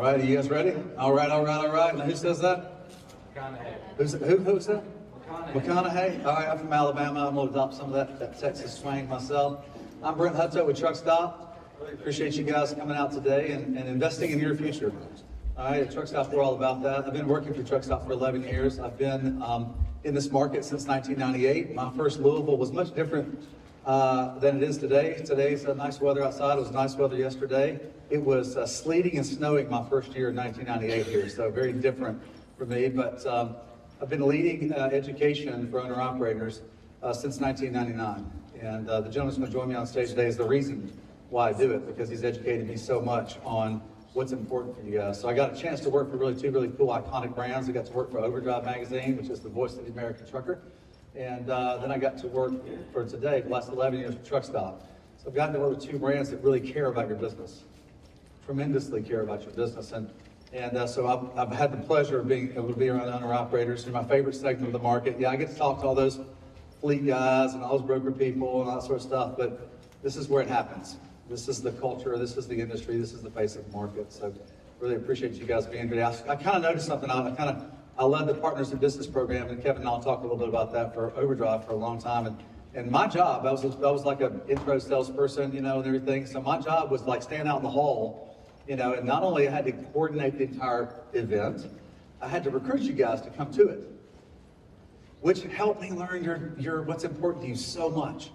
right, are you guys ready? All right. Now who says that? McConaughey. Who's that? McConaughey. All right, I'm from Alabama. I'm going to adopt some of that Texas twang myself. I'm Brent Hutto with Truckstop. Appreciate you guys coming out today and investing in your future. All right, at Truckstop, we're all about that. I've been working for Truckstop for 11 years. I've been in this market since 1998. My first Louisville was much different than it is today. Today's nice weather outside. It was nice weather yesterday. It was sleeting and snowing my first year in 1998 here, so very different for me. But I've been leading education for owner-operators since 1999. And the gentleman's going to join me on stage today is the reason why I do it, because he's educated me so much on what's important for you guys. So I got a chance to work for two really cool, iconic brands. I got to work for Overdrive magazine, which is the voice of the American trucker. And then I got to work for today, the last 11 years with Truckstop. So I've gotten to work with two brands that really care about your business, tremendously care about your business. And so I've had the pleasure of being able to be around owner-operators. They're my favorite segment of the market. Yeah, I get to talk to all those fleet guys and all those broker people and all that sort of stuff, but this is where it happens. This is the culture, this is the industry, this is the face of the market. So really appreciate you guys being here. I kind of noticed something. I led the Partners in Business program, and Kevin and I'll talk a little bit about that for Overdrive for a long time. And my job, I was like an intro salesperson, and everything. So my job was like stand out in the hall, and not only I had to coordinate the entire event, I had to recruit you guys to come to it, which helped me learn your what's important to you so much.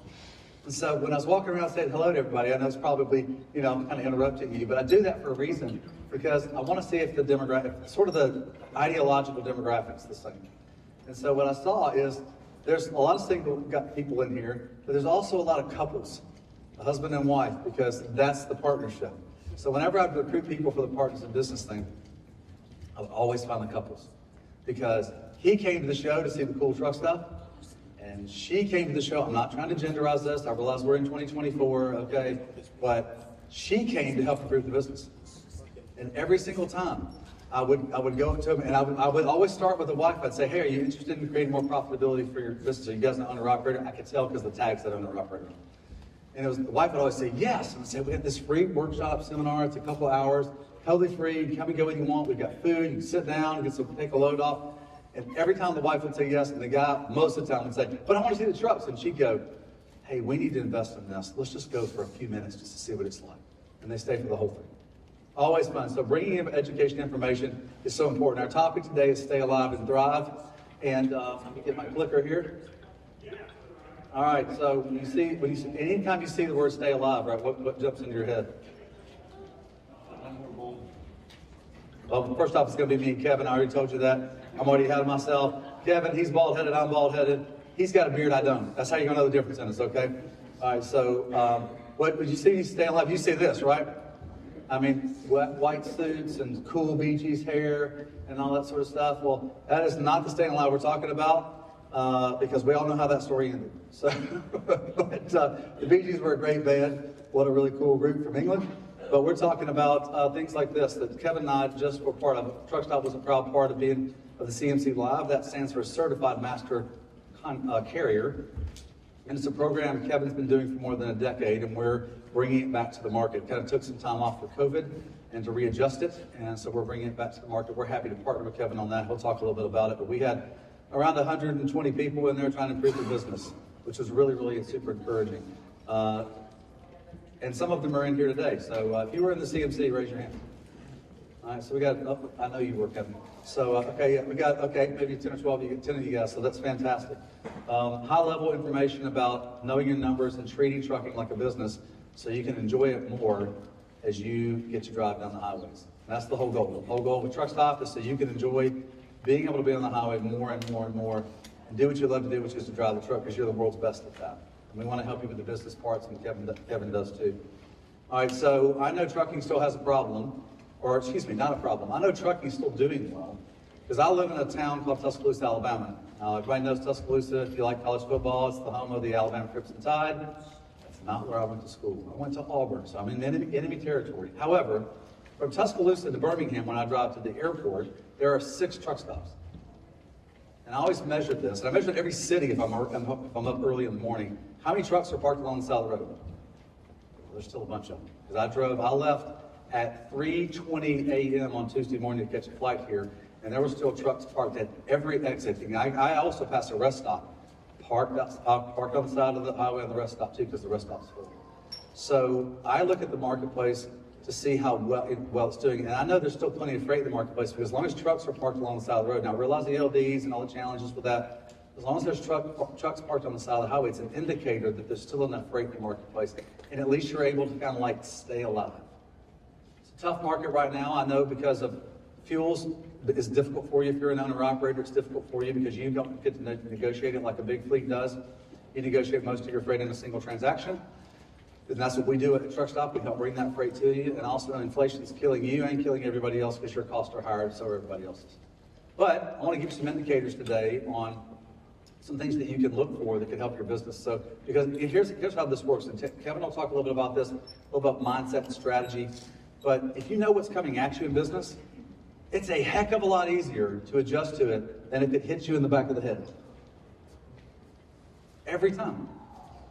And so when I was walking around saying hello to everybody, I know it's probably, I'm kind of interrupting you, but I do that for a reason, because I want to see if the demographic, sort of the ideological demographics the same. And so what I saw is there's a lot of single people in here, but there's also a lot of couples, a husband and wife, because that's the partnership. So whenever I recruit people for the Partners in Business thing, I would always find the couples, because he came to the show to see the cool truck stuff, and she came to the show. I'm not trying to genderize this. I realize we're in 2024, okay? But she came to help improve the business. And every single time, I would go up to him, and I would always start with the wife. I'd say, hey, are you interested in creating more profitability for your business? Are you guys an owner-operator? I could tell because the tag said owner-operator. And the wife would always say, yes. And I'd say, we have this free workshop seminar. It's a couple of hours, totally free. You can come and go when you want. We've got food. You can sit down, take a load off. And every time the wife would say yes, and the guy most of the time would say, but I want to see the trucks. And she'd go, hey, we need to invest in this. Let's just go for a few minutes just to see what it's like. And they stay for the whole thing. Always fun. So bringing in education information is so important. Our topic today is stay alive and thrive. And let me get my clicker here. All right, so anytime you see the word stay alive, right, what jumps into your head? Well, first off, it's going to be me and Kevin. I already told you that. I'm already ahead of myself. Kevin, he's bald-headed, I'm bald-headed. He's got a beard, I don't. That's how you're going to know the difference in us, okay? All right, so what would you see stay alive? You see this, right? I mean, white suits and cool Bee Gees hair and all that sort of stuff. Well, that is not the staying alive we're talking about, because we all know how that story ended. So, but the Bee Gees were a great band. What a really cool group from England. But we're talking about things like this that Kevin and I just were part of. Truckstop was a proud part of the CMC Live. That stands for Certified Master Carrier. And it's a program Kevin's been doing for more than a decade, and we're bringing it back to the market. Kind of took some time off for COVID and to readjust it, and so we're bringing it back to the market. We're happy to partner with Kevin on that. He'll talk a little bit about it, but we had around 120 people in there trying to improve the business, which was really, really super encouraging. And some of them are in here today. So if you were in the CMC, raise your hand. All right, so we got, I know you were, Kevin. So, okay, yeah, we got, maybe 10 or 12, you get 10 of you guys, so that's fantastic. High-level information about knowing your numbers and treating trucking like a business so you can enjoy it more as you get to drive down the highways. And that's the whole goal. The whole goal with Truckstop is so you can enjoy being able to be on the highway more and more and more and do what you love to do, which is to drive the truck, because you're the world's best at that. And we want to help you with the business parts, and Kevin does too. All right, so I know trucking still has a problem, or excuse me, not a problem. I know trucking's still doing well, because I live in a town called Tuscaloosa, Alabama. Everybody knows Tuscaloosa. If you like college football, it's the home of the Alabama Crimson Tide. That's not where I went to school. I went to Auburn, so I'm in enemy territory. However, from Tuscaloosa to Birmingham, when I drive to the airport, there are 6 truck stops. And I always measured this, and I measured every city if I'm up early in the morning. How many trucks are parked along the side of the road? There's still a bunch of them. Because I left at 3:20 a.m. on Tuesday morning to catch a flight here, and there were still trucks parked at every exit. And I also passed a rest stop, parked on the side of the highway on the rest stop too, because the rest stop's full. So I look at the marketplace to see how well it's doing. And I know there's still plenty of freight in the marketplace, because as long as trucks are parked along the side of the road, now I realize the LDs and all the challenges with that, as long as there's trucks parked on the side of the highway, it's an indicator that there's still enough freight in the marketplace. And at least you're able to kind of like stay alive. It's a tough market right now, I know, because of fuels. It's difficult for you if you're an owner-operator. It's difficult for you because you don't get to negotiate it like a big fleet does. You negotiate most of your freight in a single transaction. And that's what we do at Truckstop. We help bring that freight to you. And also, inflation is killing you and killing everybody else because your costs are higher, so are everybody else's. But I want to give you some indicators today on some things that you can look for that can help your business. So, because here's how this works. And Kevin will talk a little bit about this, a little about mindset and strategy. But if you know what's coming at you in business, it's a heck of a lot easier to adjust to it than if it hits you in the back of the head. Every time.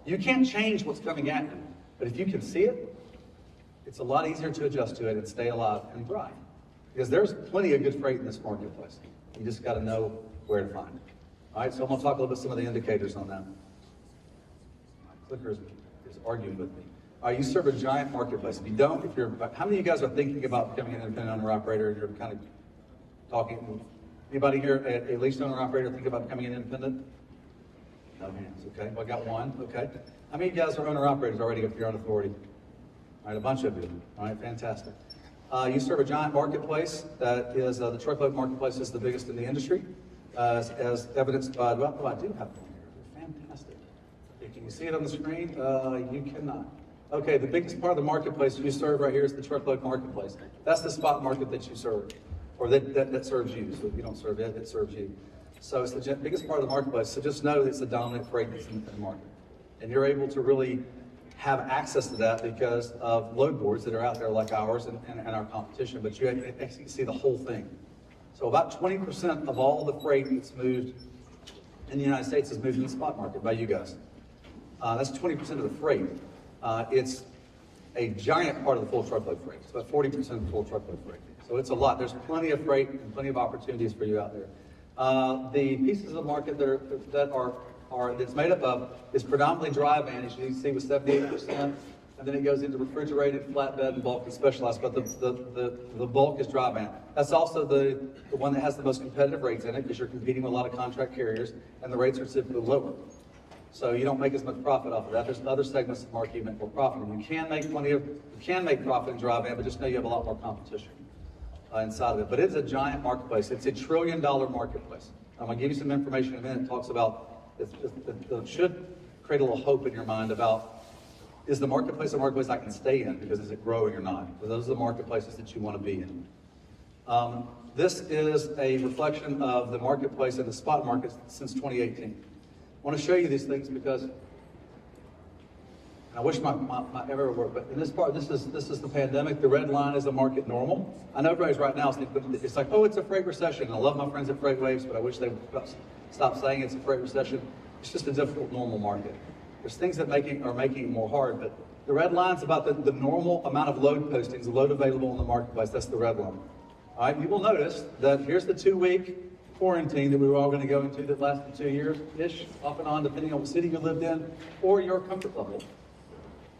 You can't change what's coming at you. But if you can see it, it's a lot easier to adjust to it and stay alive and thrive. Because there's plenty of good freight in this marketplace. You just got to know where to find it. All right, so I'm going to talk a little bit some of the indicators on that. My clicker is arguing with me. All right, you serve a giant marketplace. If you don't, how many of you guys are thinking about becoming an independent owner-operator? You're kind of talking. Anybody here, a leased owner-operator, think about becoming an independent? No hands, okay. Well, I got one, okay. How many of you guys are owner-operators already of your own authority? All right, a bunch of you. All right, fantastic. You serve a giant marketplace that is, the truckload marketplace is the biggest in the industry, as evidenced by, well, I do have one here. They're fantastic. Can you see it on the screen? You cannot. Okay, the biggest part of the marketplace you serve right here is the truckload marketplace. That's the spot market that you serve, or that serves you. So if you don't serve it, it serves you. So it's the biggest part of the marketplace. So just know that it's the dominant freight that's in the market. And you're able to really have access to that because of load boards that are out there like ours and our competition, but you actually see the whole thing. So about 20% of all the freight that's moved in the United States is moved in the spot market by you guys. That's 20% of the freight. It's a giant part of the full truckload freight. It's about 40% of the full truckload freight. So it's a lot. There's plenty of freight and plenty of opportunities for you out there. The pieces of the market that's made up of is predominantly dry van, as you can see, with 78%, and then it goes into refrigerated, flatbed, and bulk and specialized, but the bulk is dry van. That's also the one that has the most competitive rates in it, because you're competing with a lot of contract carriers, and the rates are typically lower. So you don't make as much profit off of that. There's other segments of the market you make more profit in. You can make profit in dry van, but just know you have a lot more competition inside of it. But it's a giant marketplace. It's $1 trillion marketplace. I'm going to give you some information in a minute. It talks about, it should create a little hope in your mind about, is the marketplace a marketplace I can stay in? Because is it growing or not? Because those are the marketplaces that you want to be in. This is a reflection of the marketplace and the spot market since 2018. I want to show you these things because I wish my ever worked, but in this part, this is the pandemic. The red line is the market normal. I know everybody's right now, it's like, oh, it's a freight recession. And I love my friends at Freight Waves, but I wish they would stop saying it's a freight recession. It's just a difficult normal market. There's things that are making it more hard, but the red line's about the normal amount of load postings, the load available in the marketplace. That's the red line. All right, you will notice that here's the 2-week quarantine that we were all going to go into that lasted 2 years-ish, off and on, depending on what city you lived in or your comfort level.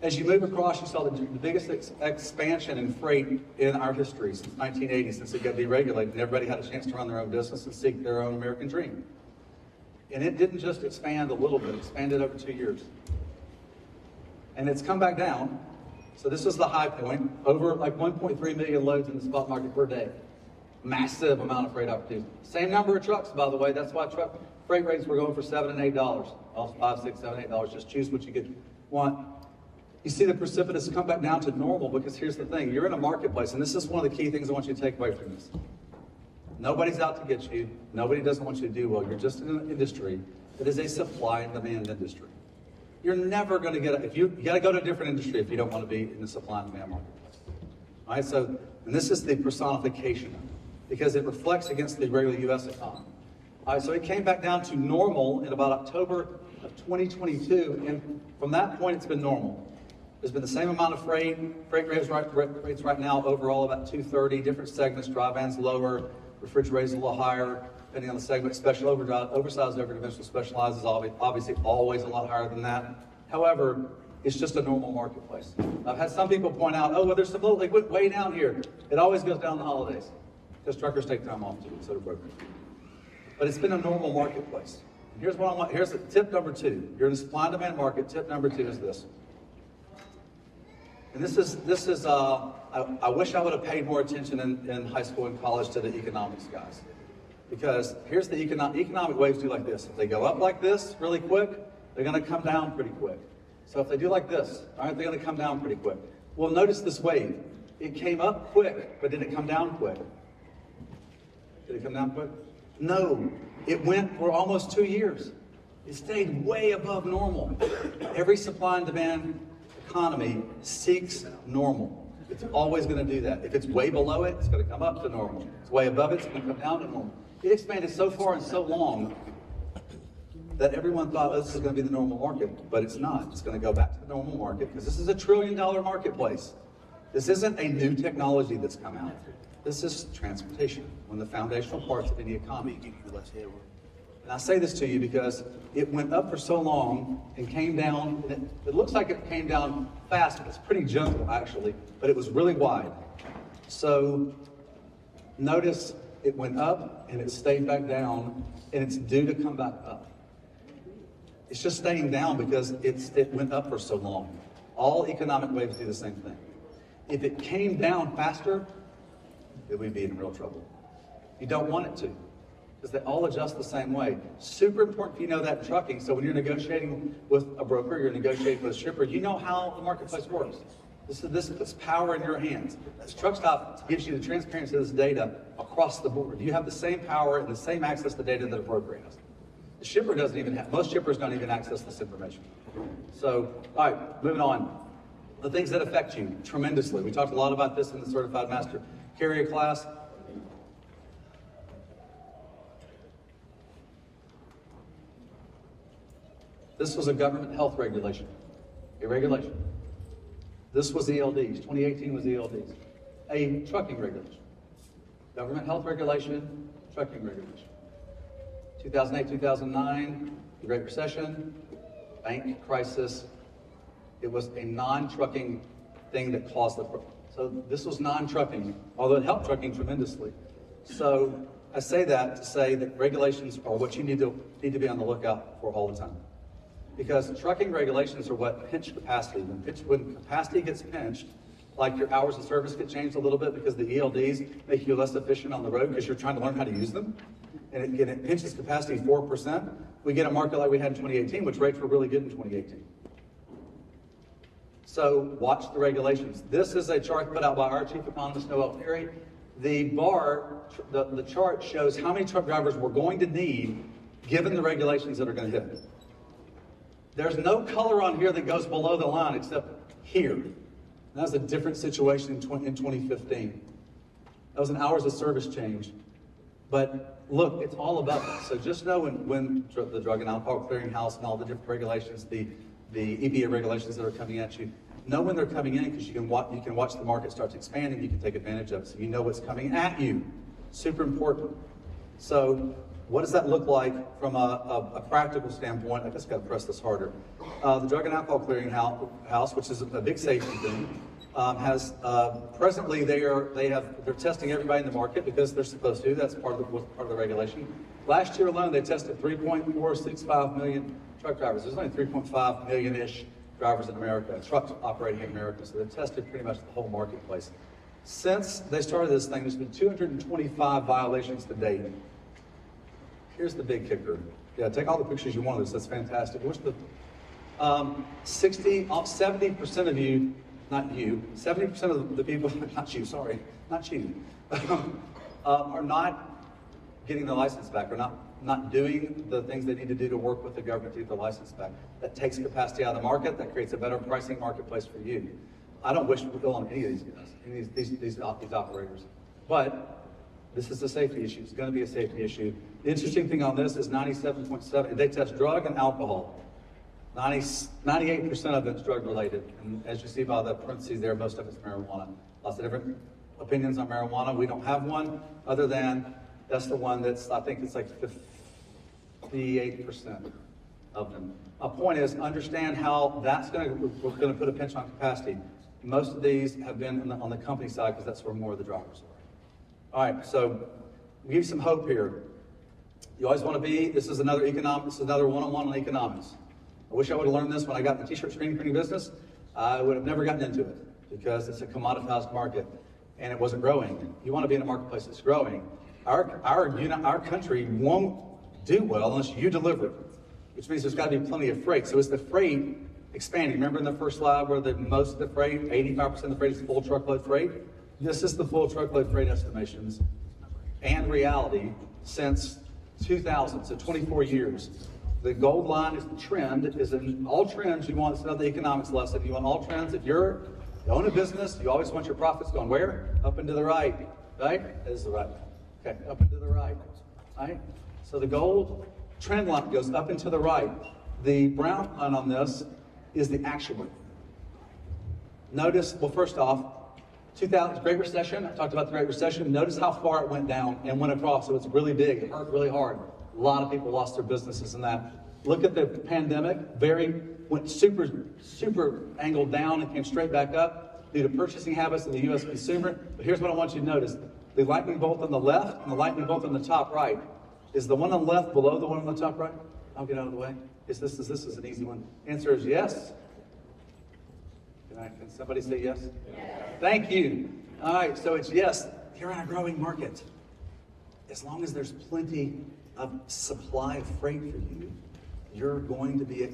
As you move across, you saw the biggest expansion in freight in our history since 1980, since it got deregulated and everybody had a chance to run their own business and seek their own American dream. And it didn't just expand a little bit, it expanded over 2 years. And it's come back down. So this was the high point, over like 1.3 million loads in the spot market per day. Massive amount of freight opportunities. Same number of trucks, by the way. That's why truck freight rates were going for $7 and $8. Also $5, $6, $7, $8. Just choose what you want. You see the precipitous come back down to normal because here's the thing. You're in a marketplace, and this is one of the key things I want you to take away from this. Nobody's out to get you. Nobody doesn't want you to do well. You're just in an industry that is a supply and demand industry. You're never going to get you got to go to a different industry if you don't want to be in the supply and demand marketplace. All right, so, and this is the personification of it, because it reflects against the regular U.S. economy. All right, so it came back down to normal in about October of 2022, and from that point it's been normal. There's been the same amount of freight rates right now, overall about 230, different segments, dry vans lower, refrigerators a little higher, depending on the segment. Special oversized over-dimensional specialized is obviously always a lot higher than that. However, it's just a normal marketplace. I've had some people point out, oh, well, there's some little, way down here. It always goes down the holidays, because truckers take time off too, so do brokers. But it's been a normal marketplace. Here's what I want. Here's tip number 2. You're in a supply and demand market. Tip number 2 is this. And this is. I wish I would have paid more attention in high school and college to the economics guys, because here's the economic waves do like this. If they go up like this really quick, they're going to come down pretty quick. So if they do like this, all right, they're going to come down pretty quick. Well, notice this wave. It came up quick, but did it come down quick? Did it come down quick? No. It went for almost 2 years. It stayed way above normal. Every supply and demand economy seeks normal. It's always going to do that. If it's way below it, it's going to come up to normal. If it's way above it, it's going to come down to normal. It expanded so far and so long that everyone thought, oh, this is going to be the normal market, but it's not. It's going to go back to the normal market because this is a $1 trillion marketplace. This isn't a new technology that's come out. This is transportation, one of the foundational parts of any economy. And I say this to you because it went up for so long and came down, and it looks like it came down fast. It's pretty gentle, actually, but it was really wide. So notice it went up and it stayed back down, and it's due to come back up. It's just staying down because it went up for so long. All economic waves do the same thing. If it came down faster, then we'd be in real trouble. You don't want it to, because they all adjust the same way. Super important for you to know that in trucking. So when you're negotiating with a broker, you're negotiating with a shipper, you know how the marketplace works. This is power in your hands. This Truckstop gives you the transparency of this data across the board. You have the same power and the same access to data that a broker has. The shipper doesn't even have, most shippers don't even access this information. So, all right, moving on. The things that affect you tremendously. We talked a lot about this in the Certified Master Carrier class. This was a government health regulation, a regulation. This was ELDs, 2018 was ELDs, a trucking regulation. Government health regulation, trucking regulation. 2008, 2009, the Great Recession, bank crisis. It was a non-trucking thing that caused the problem. So this was non-trucking, although it helped trucking tremendously. So I say that to say that regulations are what you need to be on the lookout for all the time. Because trucking regulations are what pinch capacity. When capacity gets pinched, like your hours of service get changed a little bit because the ELDs make you less efficient on the road because you're trying to learn how to use them. And it pinches capacity 4%. We get a market like we had in 2018, which rates were really good in 2018. So watch the regulations. This is a chart put out by our chief economist, Noel Perry. The bar, the chart shows how many truck drivers we're going to need given the regulations that are going to hit. There's no color on here that goes below the line except here. That was a different situation in 2015. That was an hours of service change. But look, it's all above us. So just know when the Drug and Alcohol Clearinghouse and all the different regulations, the EPA regulations that are coming at you, know when they're coming in because you can watch the market start to expand and you can take advantage of it. So you know what's coming at you. Super important. So what does that look like from a practical standpoint? I just got to press this harder. The Drug and Alcohol Clearinghouse, which is a big safety thing, has presently they're testing everybody in the market because they're supposed to. That's part of the regulation. Last year alone, they tested 3.465 million truck drivers. There's only 3.5 million-ish drivers in America, trucks operating in America. So they've tested pretty much the whole marketplace. Since they started this thing, there's been 225 violations to date. Here's the big kicker. Yeah, take all the pictures you want of this. That's fantastic. What's the 70% of you, not you, 70% of the people, not you, sorry, not you, are not getting the license back, or not doing the things they need to do to work with the government to get the license back. That takes capacity out of the market. That creates a better pricing marketplace for you. I don't wish ill on any of these guys, these operators, but this is a safety issue. It's going to be a safety issue. The interesting thing on this is 97.7. They test drug and alcohol. 98% of it's drug related. And as you see by the parentheses there, most of it's marijuana. Lots of different opinions on marijuana. We don't have one other than that's the one that's, I think it's like 58% of them. My point is, understand how that's we're going to put a pinch on capacity. Most of these have been on the company side because that's where more of the drivers are. All right, so we'll give you some hope here. You always want to be, this is another one-on-one on economics. I wish I would have learned this when I got in the t-shirt screen printing business. I would have never gotten into it because it's a commoditized market and it wasn't growing. You want to be in a marketplace that's growing. Our country won't do well unless you deliver, which means there's got to be plenty of freight. So it's the freight expanding. Remember in the first slide where most of the freight, 85% of the freight is full truckload freight? This is the full truckload freight estimations and reality since 2000, so 24 years. The gold line is the trend, is in all trends you want, it's another economics lesson, you want all trends. If you own a business, you always want your profits going where? Up and to the right, right? That is the right. Okay, up and to the right, right? So the gold trend line goes up and to the right. The brown line on this is the actual. Notice, well, first off, 2000, Great Recession, I talked about the Great Recession. Notice how far it went down and went across, so it's really big. It hurt really hard. A lot of people lost their businesses in that. Look at the pandemic, went super angled down and came straight back up due to purchasing habits of the U.S. consumer. But here's what I want you to notice. The lightning bolt on the left and the lightning bolt on the top right. Is the one on the left below the one on the top right? I'll get out of the way. This is an easy one. Answer is yes. Can somebody say yes? Yes. Thank you. All right, so it's yes. You're in a growing market. As long as there's plenty of supply of freight for you, you're going to be as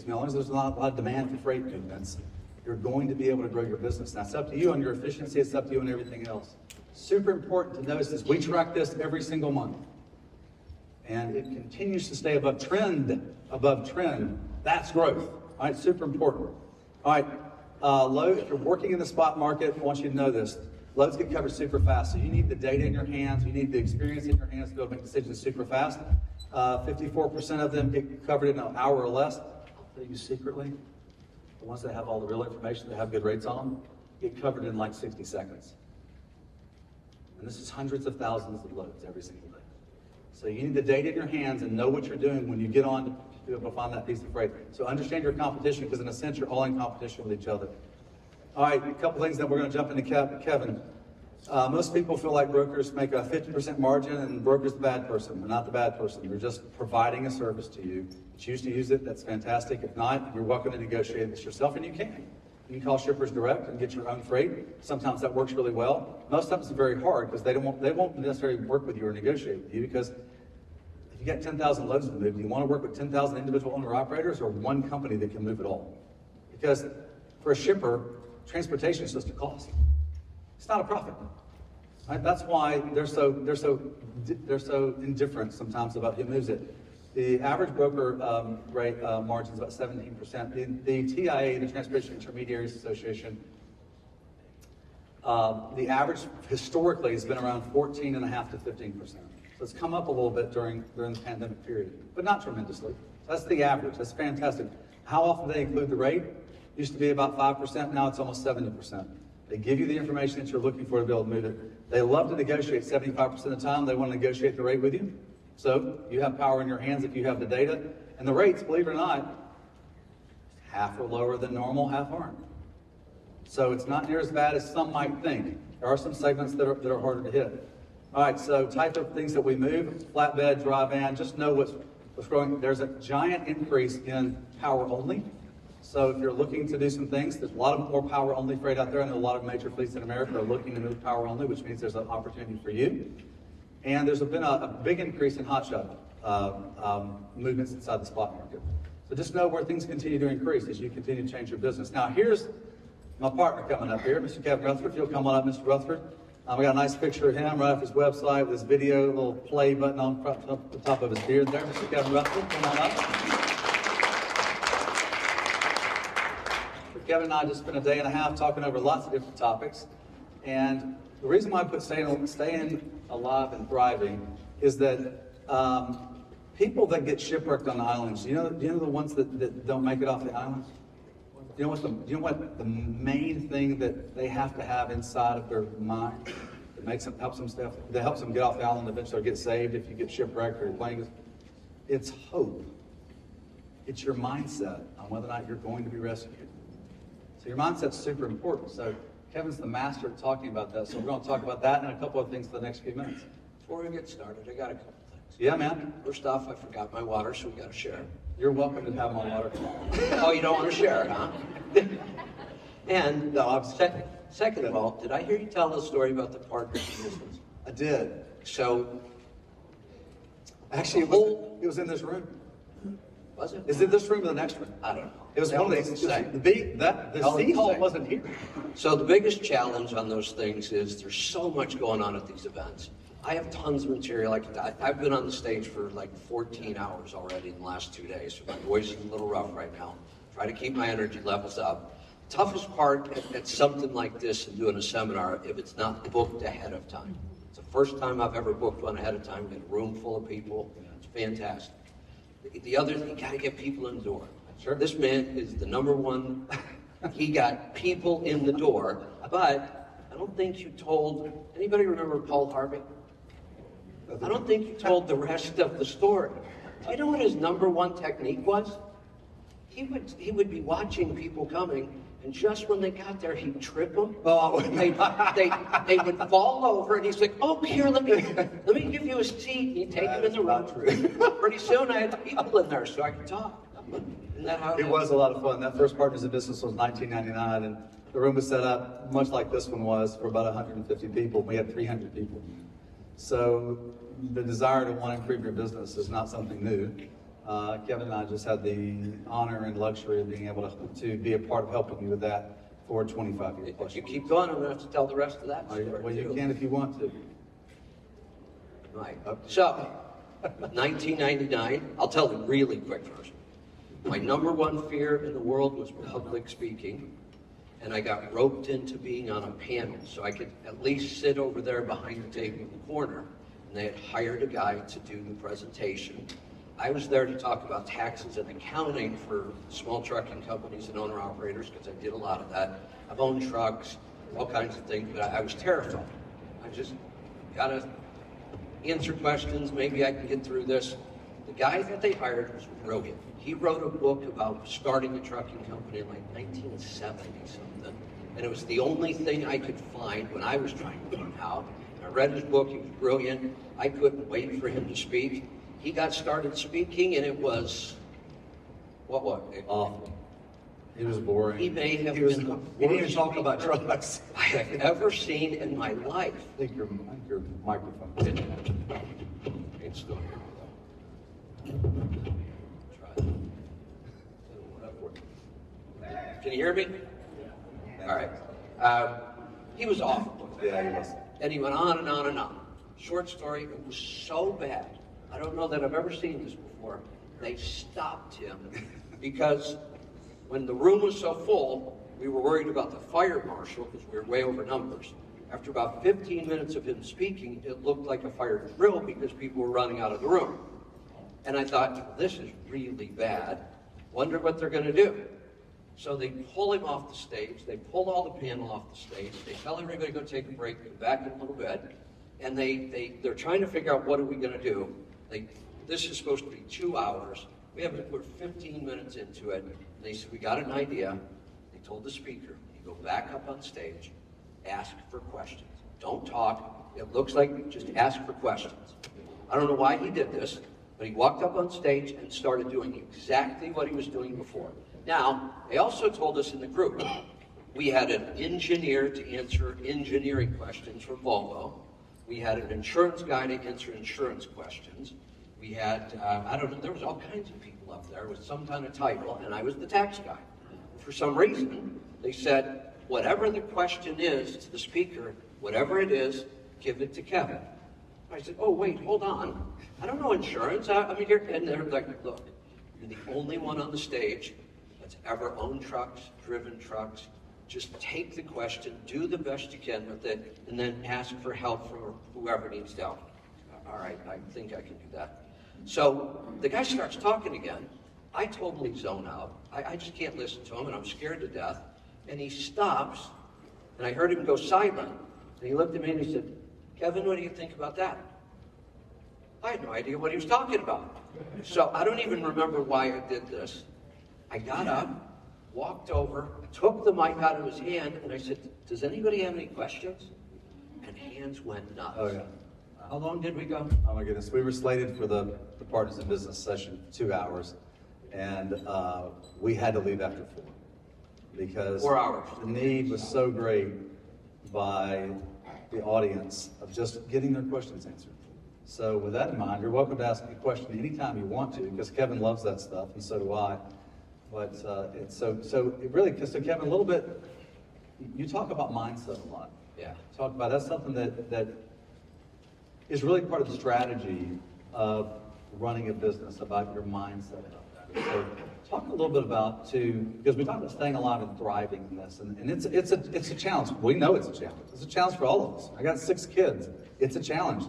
long as there's not a lot of demand for freight movements, you're going to be able to grow your business. Now, it's up to you on your efficiency. It's up to you on everything else. Super important to notice this. We track this every single month. And it continues to stay above trend. That's growth. All right, super important. All right, if you're working in the spot market, I want you to know this. Loads get covered super fast. So you need the data in your hands. You need the experience in your hands to be able to make decisions super fast. 54% of them get covered in an hour or less. I'll tell you secretly, the ones that have all the real information, that have good rates on them, get covered in like 60 seconds. And this is hundreds of thousands of loads every single day. So you need the data in your hands and know what you're doing when you get on to be able to find that piece of freight. So understand your competition, because in a sense, you're all in competition with each other. All right, a couple things that we're going to jump into Kevin. Most people feel like brokers make a 50% margin and broker's the bad person. They're not the bad person. They're just providing a service to you. Choose to use it, that's fantastic. If not, you're welcome to negotiate this yourself, and you can. You can call shippers direct and get your own freight. Sometimes that works really well. Most times it's very hard because they won't necessarily work with you or negotiate with you, because if you got 10,000 loads to move, do you want to work with 10,000 individual owner-operators or one company that can move it all? Because for a shipper, transportation is just a cost. It's not a profit. Right? That's why they're so indifferent sometimes about who moves it. The average broker rate margin is about 17%. The TIA, the Transportation Intermediaries Association, the average historically has been around 14.5% to 15%. So it's come up a little bit during the pandemic period, but not tremendously. That's the average. That's fantastic. How often do they include the rate? Used to be about 5%. Now it's almost 70%. They give you the information that you're looking for to be able to move it. They love to negotiate 75% of the time. They want to negotiate the rate with you. So you have power in your hands if you have the data. And the rates, believe it or not, half are lower than normal, half aren't. So it's not near as bad as some might think. There are some segments that are harder to hit. All right, so type of things that we move, flatbed, dry van, just know what's growing. There's a giant increase in power only. So if you're looking to do some things, there's a lot of more power only freight out there. I know a lot of major fleets in America are looking to move power only, which means there's an opportunity for you. And there's been a big increase in hot shot movements inside the spot market. So just know where things continue to increase as you continue to change your business. Now here's my partner coming up here, Mr. Kevin Rutherford. If you'll come on up, Mr. Rutherford. We got a nice picture of him right off his website with his video, a little play button on the top of his beard there. Mr. Kevin Rutherford, come on up. Kevin and I just spent a day and a half talking over lots of different topics. And the reason why I put staying alive and thriving is that People that get shipwrecked on the islands, do you know the ones that don't make it off the islands? Do you know what the main thing that they have to have inside of their mind that helps them get off the island eventually or get saved if you get shipwrecked or your plane goes? It's hope. It's your mindset on whether or not you're going to be rescued. So your mindset's super important. So Kevin's the master at talking about that. So we're going to talk about that and a couple of things for the next few minutes. Before we get started, I got a couple things. Yeah, man. First off, I forgot my water, so we got to share. You're welcome to have my water. Oh, you don't want to share, huh? And second of all, did I hear you tell the story about the partners in business? I did. So, Actually, it was in this room. was it? Is it this room or the next room? I don't know. It was one of these. The C hall wasn't here. So the biggest challenge on those things is there's so much going on at these events. I have tons of material. I've been on the stage for like 14 hours already in the last 2 days. So my voice is a little rough right now. Try to keep my energy levels up. Toughest part at something like this and doing a seminar, if it's not booked ahead of time. It's the first time I've ever booked one ahead of time in a room full of people. It's fantastic. The other thing, you got to get people in the door. Sure. This man is the number one. He got people in the door, but I don't think you told, anybody remember Paul Harvey? I don't think you told the rest of the story. Do you know what his number one technique was? He would be watching people coming, and just when they got there, he'd trip them. Oh, They would fall over, and he's like, "Oh, here, let me give you a seat." And he'd take them in the room. Pretty soon, I had people in there, so I could talk. Isn't that how it was a lot of fun. That first Partners in Business was 1999, and the room was set up much like this one was for about 150 people. We had 300 people. So the desire to want to improve your business is not something new. Kevin and I just had the honor and luxury of being able to be a part of helping you with that for 25 years plus. If you keep going, I'm going to have to tell the rest of that story. Well, you too. can if you want to. Right. So, 1999, I'll tell the really quick version. My number one fear in the world was public speaking, and I got roped into being on a panel so I could at least sit over there behind the table in the corner, and they had hired a guy to do the presentation. I was there to talk about taxes and accounting for small trucking companies and owner-operators because I did a lot of that. I've owned trucks, all kinds of things, but I was terrified. I just gotta answer questions, maybe I can get through this. The guy that they hired was brilliant. He wrote a book about starting a trucking company in like 1970 something, and it was the only thing I could find when I was trying to learn how. I read his book, he was brilliant. I couldn't wait for him to speak. He got started speaking, and it was, what was it? Awful. He was boring. He may have He been the didn't even worst talk about trucks. I have ever seen in my life. I think your microphone. It's still here, though. Try that. Can you hear me? All right. He was awful. Yeah, he was. And he went on and on and on. Short story, it was so bad. I don't know that I've ever seen this before. They stopped him because when the room was so full, we were worried about the fire marshal because we were way over numbers. After about 15 minutes of him speaking, it looked like a fire drill because people were running out of the room. And I thought, this is really bad. Wonder what they're going to do. So they pull him off the stage. They pull all the panel off the stage. They tell everybody to go take a break, come back in a little bit. And they're trying to figure out what are we going to do. This is supposed to be 2 hours. We're 15 minutes into it. And they said, we got an idea. They told the speaker, you go back up on stage, ask for questions. Don't talk. It looks like just ask for questions. I don't know why he did this, but he walked up on stage and started doing exactly what he was doing before. Now, they also told us in the group, we had an engineer to answer engineering questions from Volvo. We had an insurance guy to answer insurance questions. We had, I don't know, there was all kinds of people up there with some kind of title, and I was the tax guy. For some reason, they said, whatever the question is to the speaker, whatever it is, give it to Kevin. I said, oh, wait, hold on. I don't know insurance. I mean, and they're like, look, you're the only one on the stage that's ever owned trucks, driven trucks. Just take the question, do the best you can with it, and then ask for help from whoever needs help. All right, I think I can do that. So the guy starts talking again. I totally zone out. I just can't listen to him, and I'm scared to death. And he stops, and I heard him go silent. And he looked at me and he said, "Kevin, what do you think about that?" I had no idea what he was talking about. So I don't even remember why I did this. I got up, walked over, took the mic out of his hand, and I said, "Does anybody have any questions?" And hands went nuts. Oh, yeah. How long did we go? Oh my goodness, we were slated for the Partners in Business session 2 hours, and we had to leave after 4 because 4 hours. The need was so great by the audience of just getting their questions answered. So with that in mind, you're welcome to ask a question anytime you want to, because Kevin loves that stuff, and so do I. But so Kevin, a little bit, you talk about mindset a lot. Yeah. Talk about, that's something that is really part of the strategy of running a business, about your mindset. So talk a little bit about because we talk about staying alive and thriving in this, and it's a challenge. We know it's a challenge. It's a challenge for all of us. I got 6 kids. It's a challenge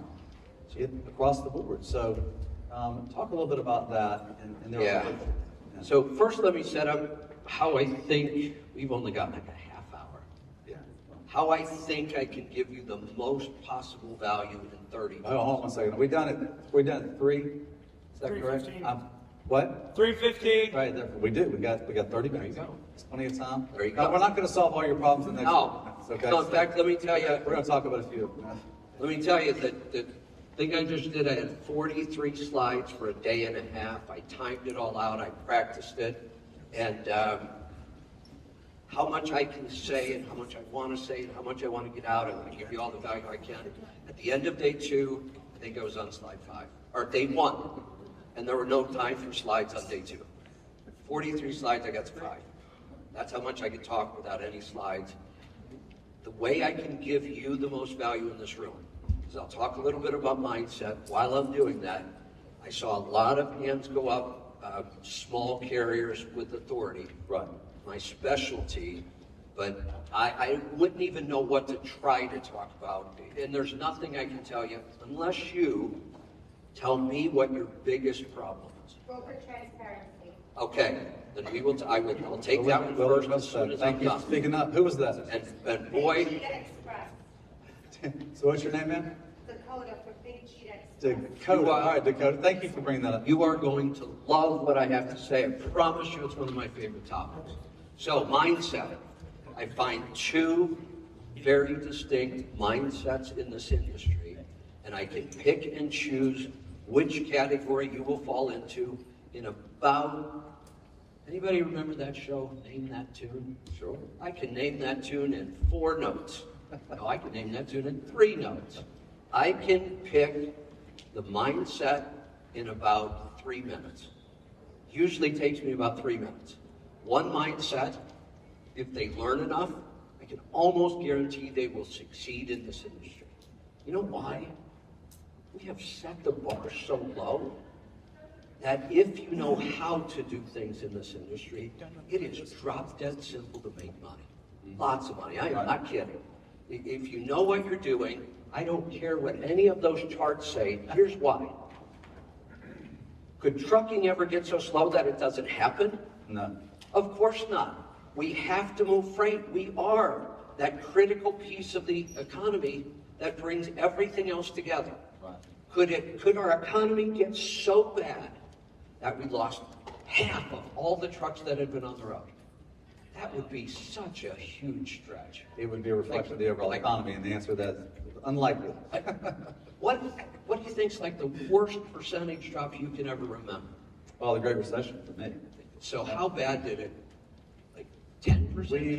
across the board. So talk a little bit about that. Yeah. So first let me set up how I think, we've only got like a half hour. Yeah. How I think I can give you the most possible value in 30 minutes. Oh, hold on one second. We're done at 3. Is that correct? 3:15. What? 3:15. Right there. We do. We got 30 minutes. There you go. It's plenty of time. There you Now, go. we're not going to solve all your problems in the next No. It's okay. No, in fact, let me tell you, We're going to talk about a few. Let me tell you that the thing I just did, I had 43 slides for a day and a half. I timed it all out. I practiced it. And how much I can say and how much I want to say and how much I want to get out, I'm going to give you all the value I can. At the end of day 2, I think I was on slide 5, or day 1. And there were no time for slides on day 2. 43 slides, I got to 5. That's how much I could talk without any slides. The way I can give you the most value in this room is I'll talk a little bit about mindset. While I'm doing that, I saw a lot of hands go up, small carriers with authority. Right. My specialty, but I wouldn't even know what to try to talk about. And there's nothing I can tell you unless you tell me what your biggest problem is. Broker transparency. Okay, then I'll take that one first as soon as I'm Thank you for done. speaking up. Who was that? And boy, Cheetah Express. So what's your name, man? Dakota for Big Cheetah Express. Dakota. All right, Dakota. Thank you for bringing that up. you are going to love what I have to say. I promise you it's one of my favorite topics. So, mindset. I find 2 very distinct mindsets in this industry, and I can pick and choose which category you will fall into in about... Anybody remember that show, Name That Tune? Sure. I can name that tune in 4 notes. No, I can name that tune in 3 notes. I can pick the mindset in about 3 minutes. Usually takes me about 3 minutes. One mindset, if they learn enough, I can almost guarantee they will succeed in this industry. You know why? We have set the bar so low that if you know how to do things in this industry, it is drop dead simple to make money. Lots of money. I am not kidding. If you know what you're doing, I don't care what any of those charts say. Here's why. Could trucking ever get so slow that it doesn't happen? No. Of course not. We have to move freight. We are that critical piece of the economy that brings everything else together. Right. Could our economy get so bad that we lost half of all the trucks that had been on the road? That would be such a huge stretch. It would be a reflection of the overall economy, and the answer to that is unlikely. What do you think's like the worst percentage drop you can ever remember? Well, the Great Recession for me. So how bad did it? Like 10%,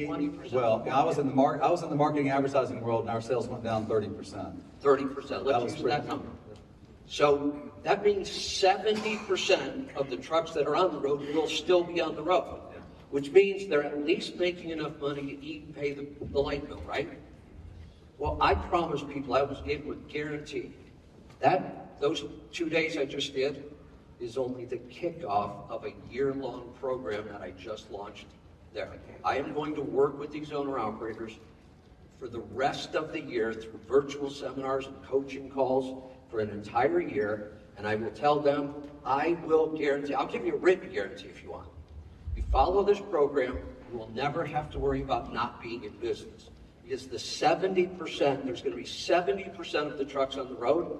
20%? Well, I was in the marketing advertising world, and our sales went down 30%. 30%. That Let's was use pretty- that number. So that means 70% of the trucks that are on the road will still be on the road, which means they're at least making enough money to eat and pay the light bill, right? Well, I promised people I was able to guarantee that those 2 days I just did is only the kickoff of a year-long program that I just launched there. I am going to work with these owner-operators for the rest of the year through virtual seminars and coaching calls for an entire year, And I will tell them, I will guarantee, I'll give you a written guarantee if you want. If you follow this program, you will never have to worry about not being in business. Because the 70%, there's going to be 70% of the trucks on the road,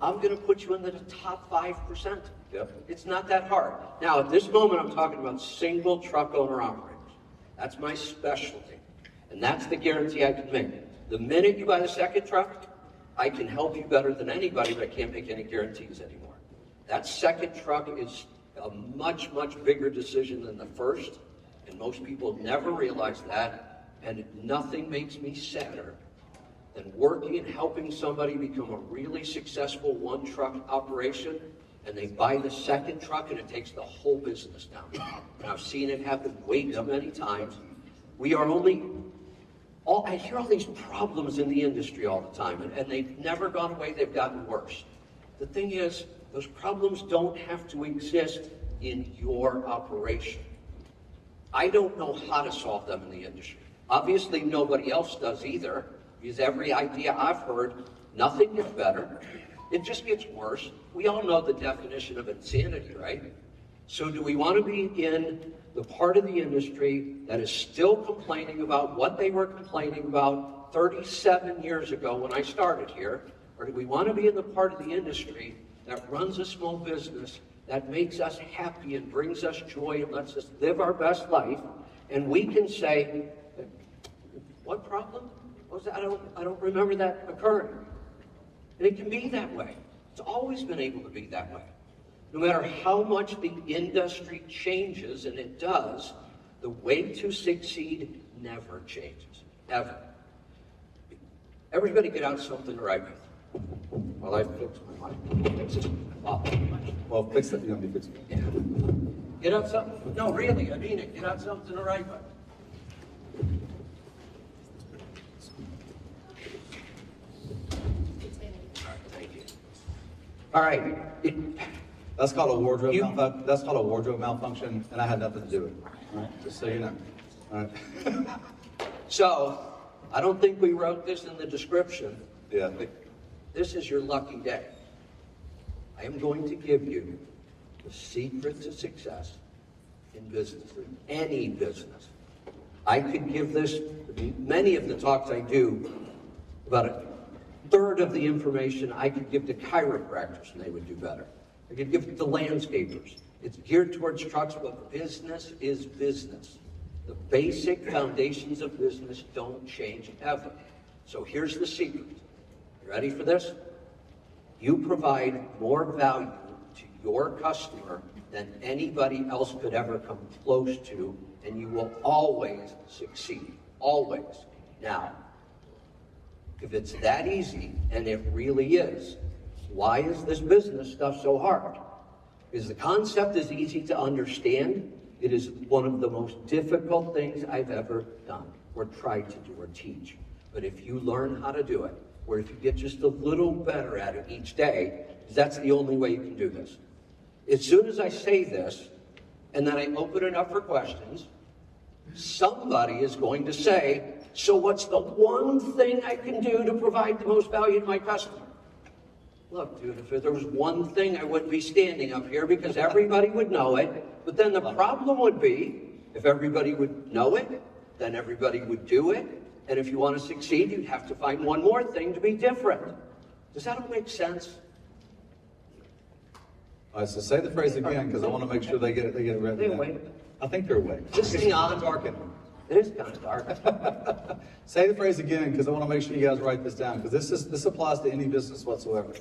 I'm going to put you in the top 5%. Yep. It's not that hard. Now, at this moment, I'm talking about single truck owner operators. That's my specialty. And that's the guarantee I can make. The minute you buy the second truck, I can help you better than anybody, but I can't make any guarantees anymore. That second truck is a much, much bigger decision than the first, and most people never realize that, and nothing makes me sadder than working and helping somebody become a really successful one-truck operation, and they buy the second truck and it takes the whole business down. And I've seen it happen way too many times. We are I hear all these problems in the industry all the time, and they've never gone away, they've gotten worse. The thing is, those problems don't have to exist in your operation. I don't know how to solve them in the industry. Obviously, nobody else does either, because every idea I've heard, nothing gets better. It just gets worse. We all know the definition of insanity, right? So do we want to be in the part of the industry that is still complaining about what they were complaining about 37 years ago when I started here? Or do we want to be in the part of the industry that runs a small business that makes us happy and brings us joy and lets us live our best life? And we can say, what problem? What was that? I don't remember that occurring. And it can be that way. It's always been able to be that way. No matter how much the industry changes, and it does, the way to succeed never changes, ever. Everybody get out something to write with. While I fix my mic. Well, fix it, you don't need to fix it. Yeah. Get out something, no, really, I mean it. Get out something to write with. Thank you. All right. That's called a wardrobe malfunction. That's called a wardrobe malfunction, and I had nothing to do with it. All right, just so you know. All right. So, I don't think we wrote this in the description. Yeah. But this is your lucky day. I am going to give you the secret to success in business, in any business. I could give this, many of the talks I do, about a third of the information I could give to chiropractors and they would do better. I could give it to landscapers. It's geared towards trucks, but business is business. The basic foundations of business don't change ever. So here's the secret. You ready for this? You provide more value to your customer than anybody else could ever come close to, and you will always succeed. Always. Now, if it's that easy, and it really is, why is this business stuff so hard? Because the concept is easy to understand. It is one of the most difficult things I've ever done, or tried to do, or teach. But if you learn how to do it, or if you get just a little better at it each day, that's the only way you can do this. As soon as I say this, and then I open it up for questions, somebody is going to say, so what's the one thing I can do to provide the most value to my customer? Look, dude, if there was one thing, I wouldn't be standing up here because everybody would know it. But then the problem would be, if everybody would know it, then everybody would do it. And if you want to succeed, you'd have to find one more thing to be different. Does that all make sense? All right, so say the phrase again, because I want to make sure they get it written They're down. awake. I think they're awake. Just hang on. It's dark in them. It is kind of dark. Say the phrase again, because I want to make sure you guys write this down, because this applies to any business whatsoever.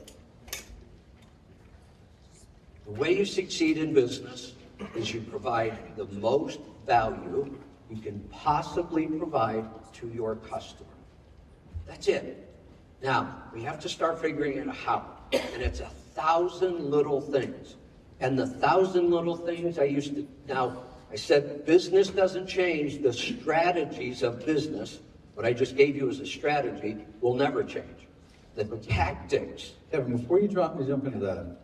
The way you succeed in business is you provide the most value you can possibly provide to your customer. That's it. Now, we have to start figuring out how. And it's 1,000 little things. And the 1,000 little things I said business doesn't change. The strategies of business, what I just gave you as a strategy, will never change. The tactics. Kevin, before you jump into that, I'm going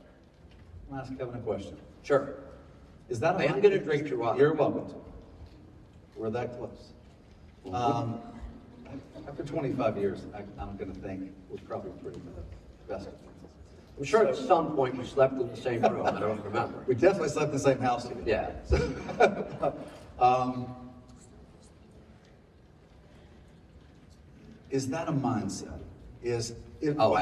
to ask Kevin a question. Sure. Is that I am going to drink your water. You're welcome to. We're that close. After 25 years, I'm going to think we're probably pretty best of friends. I'm sure at some point we slept in the same room, I don't remember. We definitely slept in the same house together. Yeah. Is that a mindset? Oh,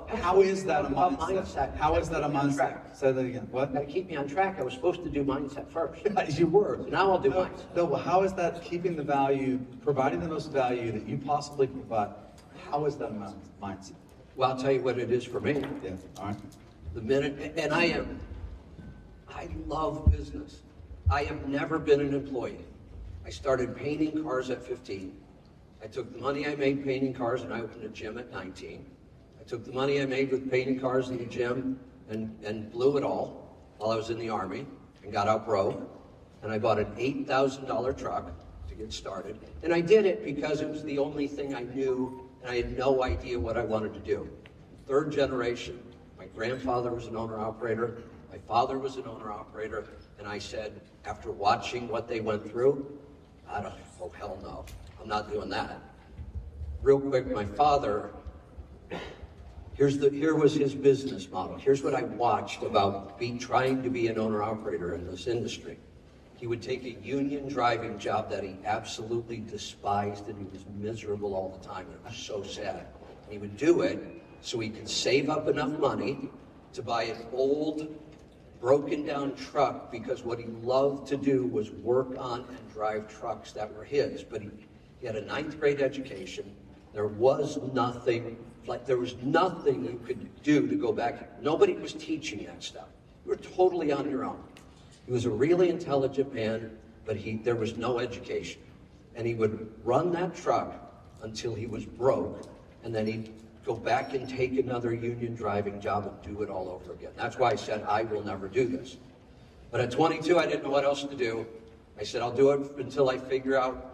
how is that a About mindset? mindset. How is that a Keep me on mindset? track. Say that again. What? Gotta keep me on track. I was supposed to do mindset first. You were. Now I'll do mindset. No, but how is that keeping the value, providing the most value that you possibly can provide? How is that a mindset? Well, I'll tell you what it is for me. Yeah. All right. The minute, and I love business. I have never been an employee. I started painting cars at 15. I took the money I made painting cars and I opened a gym at 19. I took the money I made with painting cars in the gym and blew it all while I was in the Army and got out broke. And I bought an $8,000 truck to get started. And I did it because it was the only thing I knew and I had no idea what I wanted to do. Third generation. My grandfather was an owner-operator. My father was an owner-operator. And I said, after watching what they went through, oh hell no, I'm not doing that. Real quick, my father, here was his business model. Here's what I watched about trying to be an owner-operator in this industry. He would take a union driving job that he absolutely despised and he was miserable all the time. It was so sad. And he would do it so he could save up enough money to buy an old, broken down truck because what he loved to do was work on and drive trucks that were his. But he had a 9th grade education. There was nothing you could do to go back. Nobody was teaching that stuff. You were totally on your own. He was a really intelligent man, but there was no education. And he would run that truck until he was broke, and then he'd go back and take another union driving job and do it all over again. That's why I said, I will never do this. But at 22, I didn't know what else to do. I said, I'll do it until I figure out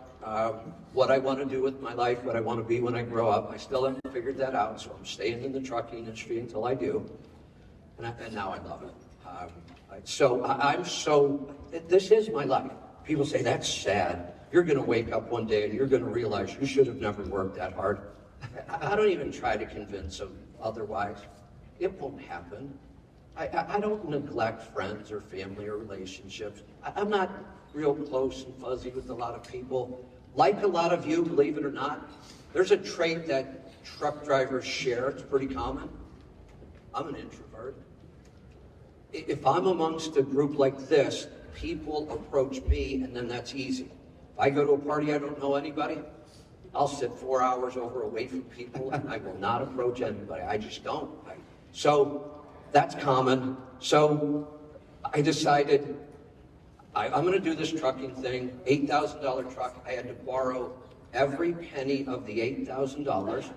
what I want to do with my life, what I want to be when I grow up. I still haven't figured that out, so I'm staying in the trucking industry until I do. And now I love it. This is my life. People say, that's sad. You're going to wake up one day and you're going to realize you should have never worked that hard. I don't even try to convince them otherwise. It won't happen. I don't neglect friends or family or relationships. I'm not real close and fuzzy with a lot of people. Like a lot of you, believe it or not, there's a trait that truck drivers share. It's pretty common. I'm an introvert. If I'm amongst a group like this, people approach me and then that's easy. If I go to a party I don't know anybody, I'll sit 4 hours away from people and I will not approach anybody. I just don't. So that's common. So I decided I'm going to do this trucking thing, $8,000 truck. I had to borrow every penny of the $8,000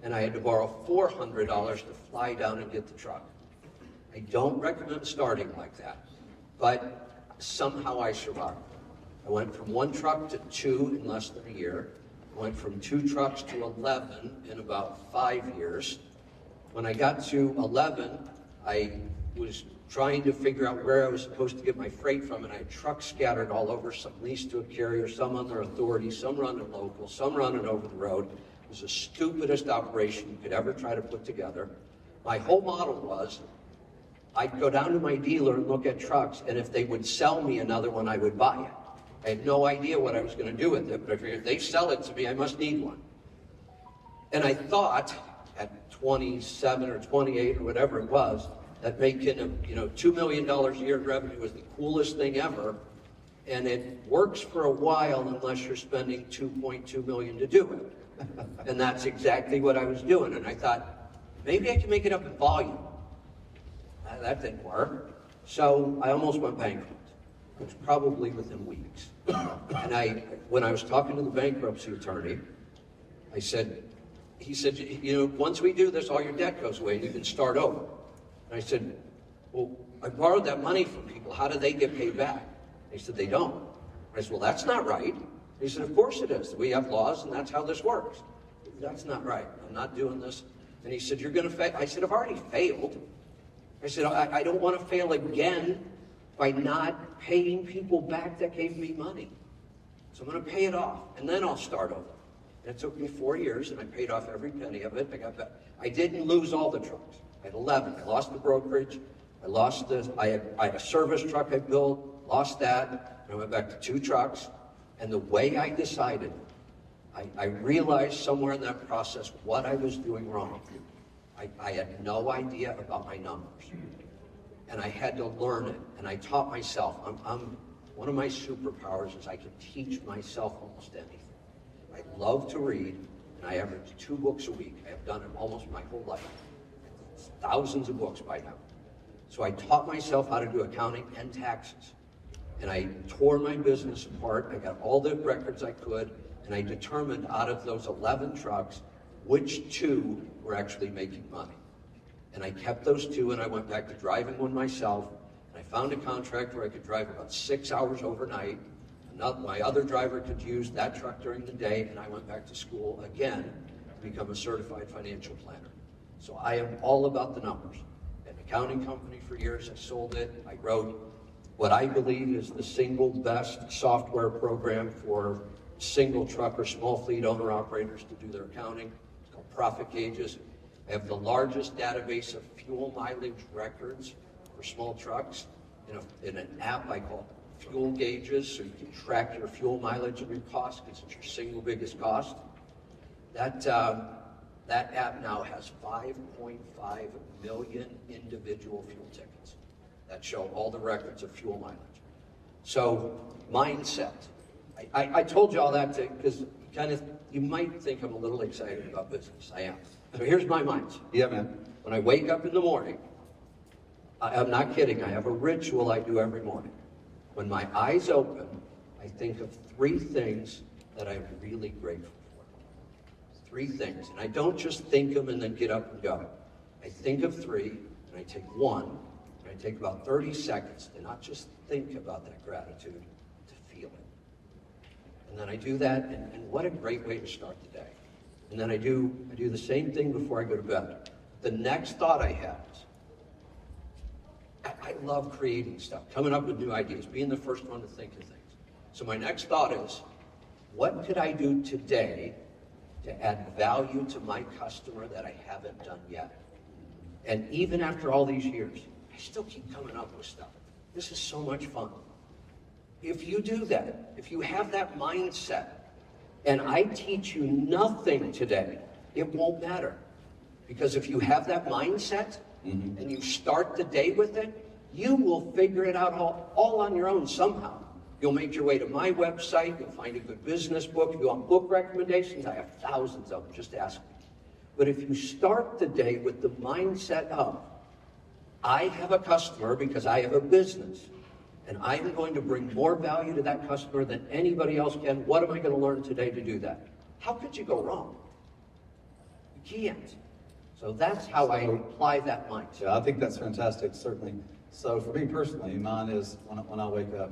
and I had to borrow $400 to fly down and get the truck. I don't recommend starting like that, but somehow I survived. I went from 1 truck to 2 in less than a year. I went from 2 trucks to 11 in about 5 years. When I got to 11, I was trying to figure out where I was supposed to get my freight from, and I had trucks scattered all over, some leased to a carrier, some under authority, some running local, some running over the road. It was the stupidest operation you could ever try to put together. My whole model was, I'd go down to my dealer and look at trucks, and if they would sell me another one, I would buy it. I had no idea what I was going to do with it, but I figured if they sell it to me, I must need one. And I thought, at 27 or 28 or whatever it was, that making $2 million a year in revenue was the coolest thing ever, and it works for a while unless you're spending $2.2 million to do it. And that's exactly what I was doing, and I thought, maybe I can make it up in volume. That didn't work. So I almost went bankrupt. It was probably within weeks. And when I was talking to the bankruptcy attorney, he said, once we do this, all your debt goes away and you can start over. And I said, well, I borrowed that money from people. How do they get paid back? He said, they don't. I said, well, that's not right. He said, of course it is. We have laws and that's how this works. That's not right. I'm not doing this. And he said, you're going to fail. I said, I've already failed. I said, I don't want to fail again by not paying people back that gave me money. So I'm going to pay it off, and then I'll start over. And it took me 4 years, and I paid off every penny of it. I got back. I didn't lose all the trucks. I had 11. I lost the brokerage. I lost the, I had a service truck I built, lost that. I went back to 2 trucks. And the way I decided, I realized somewhere in that process what I was doing wrong. I had no idea about my numbers. And I had to learn it. And I taught myself. One of my superpowers is I can teach myself almost anything. I love to read, and I average 2 books a week. I have done it almost my whole life. Thousands of books by now. So I taught myself how to do accounting and taxes. And I tore my business apart. I got all the records I could, and I determined out of those 11 trucks, which 2 were actually making money. And I kept those 2, and I went back to driving one myself. And I found a contract where I could drive about 6 hours overnight. My other driver could use that truck during the day, and I went back to school again to become a certified financial planner. So I am all about the numbers. An accounting company for years, I sold it. I wrote what I believe is the single best software program for single truck or small fleet owner operators to do their accounting. It's called Profit Gauges. I have the largest database of fuel mileage records for small trucks in an app I call Fuel Gauges, so you can track your fuel mileage and your cost because it's your single biggest cost. That app now has 5.5 million individual fuel tickets that show all the records of fuel mileage. So mindset. I told you all that because you might think I'm a little excited about business. I am. So here's my mindset. Yeah, man. When I wake up in the morning, I'm not kidding, I have a ritual I do every morning. When my eyes open, I think of 3 things that I'm really grateful for. 3 things. And I don't just think them and then get up and go. I think of 3, and I take 1, and I take about 30 seconds to not just think about that gratitude, to feel it. And then I do that, and what a great way to start the day. And then I do the same thing before I go to bed. The next thought I have is, I love creating stuff, coming up with new ideas, being the first one to think of things. So my next thought is, what could I do today to add value to my customer that I haven't done yet? And even after all these years, I still keep coming up with stuff. This is so much fun. If you do that, if you have that mindset, and I teach you nothing today, it won't matter. Because if you have that mindset, and you start the day with it, you will figure it out all on your own somehow. You'll make your way to my website, you'll find a good business book. If you want book recommendations, I have thousands of them, just ask me. But if you start the day with the mindset of, I have a customer because I have a business, and I'm going to bring more value to that customer than anybody else can, what am I going to learn today to do that? How could you go wrong? You can't. So that's how I apply that mindset. Yeah, I think that's fantastic, certainly. So for me personally, mine is, when I wake up,